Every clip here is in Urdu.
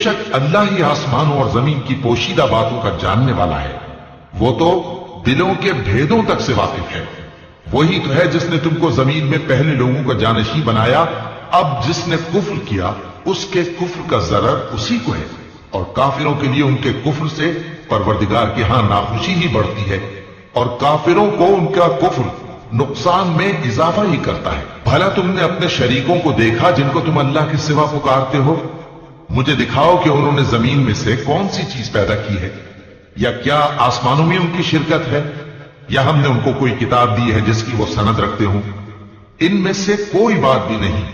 شک اللہ ہی آسمانوں اور زمین کی پوشیدہ باتوں کا جاننے والا ہے، وہ تو دلوں کے بھیدوں تک سے واقف ہے۔ وہی تو ہے جس نے تم کو زمین میں پہلے لوگوں کا جانشین بنایا، اب جس نے کفر کیا اس کے کفر کا ضرر اسی کو ہے، اور کافروں کے لیے ان کے کفر سے پروردگار کے ہاں ناخوشی ہی بڑھتی ہے، اور کافروں کو ان کا کفر نقصان میں اضافہ ہی کرتا ہے۔ بھلا تم نے اپنے شریکوں کو دیکھا جن کو تم اللہ کے سوا پکارتے ہو؟ مجھے دکھاؤ کہ انہوں نے زمین میں سے کون سی چیز پیدا کی ہے، یا کیا آسمانوں میں ان کی شرکت ہے، یا ہم نے ان کو کوئی کتاب دی ہے جس کی وہ سند رکھتے ہوں؟ ان میں سے کوئی بات بھی نہیں،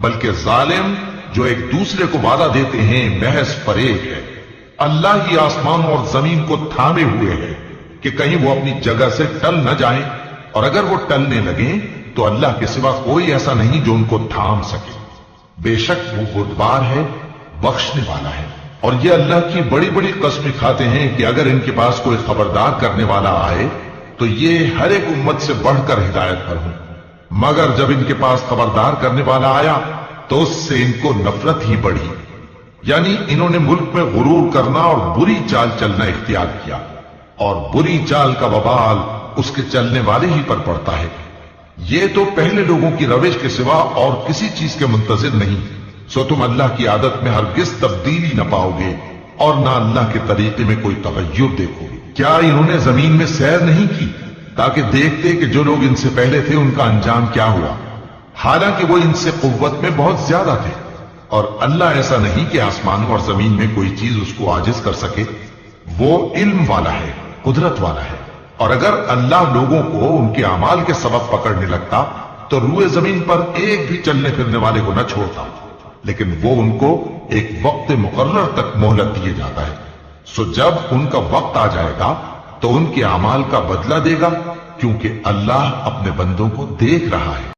بلکہ ظالم جو ایک دوسرے کو وعدہ دیتے ہیں محض فریب ہے۔ اللہ ہی آسمانوں اور زمین کو تھامے ہوئے ہے کہ کہیں وہ اپنی جگہ سے ٹل نہ جائیں، اور اگر وہ ٹلنے لگیں تو اللہ کے سوا کوئی ایسا نہیں جو ان کو تھام سکے۔ بے شک وہ بردبار ہے، بخشنے والا ہے۔ اور یہ اللہ کی بڑی بڑی قسمیں کھاتے ہیں کہ اگر ان کے پاس کوئی خبردار کرنے والا آئے تو یہ ہر ایک امت سے بڑھ کر ہدایت پر ہوں، مگر جب ان کے پاس خبردار کرنے والا آیا تو اس سے ان کو نفرت ہی بڑھی، یعنی انہوں نے ملک میں غرور کرنا اور بری چال چلنا اختیار کیا، اور بری چال کا وبال اس کے چلنے والے ہی پر پڑتا ہے۔ یہ تو پہلے لوگوں کی روش کے سوا اور کسی چیز کے منتظر نہیں، سو تم اللہ کی عادت میں ہرگز تبدیلی نہ پاؤ گے اور نہ اللہ کے طریقے میں کوئی تغیر دیکھو گے۔ کیا انہوں نے زمین میں سیر نہیں کی تاکہ دیکھتے کہ جو لوگ ان سے پہلے تھے ان کا انجام کیا ہوا، حالانکہ وہ ان سے قوت میں بہت زیادہ تھے، اور اللہ ایسا نہیں کہ آسمانوں اور زمین میں کوئی چیز اس کو عاجز کر سکے۔ وہ علم والا ہے، قدرت والا ہے، اور اگر اللہ لوگوں کو ان کے اعمال کے سبب پکڑنے لگتا تو روئے زمین پر ایک بھی چلنے پھرنے والے کو نہ چھوڑتا، لیکن وہ ان کو ایک وقت مقرر تک مہلت دیے جاتا ہے، سو جب ان کا وقت آ جائے گا تو ان کے اعمال کا بدلہ دے گا، کیونکہ اللہ اپنے بندوں کو دیکھ رہا ہے۔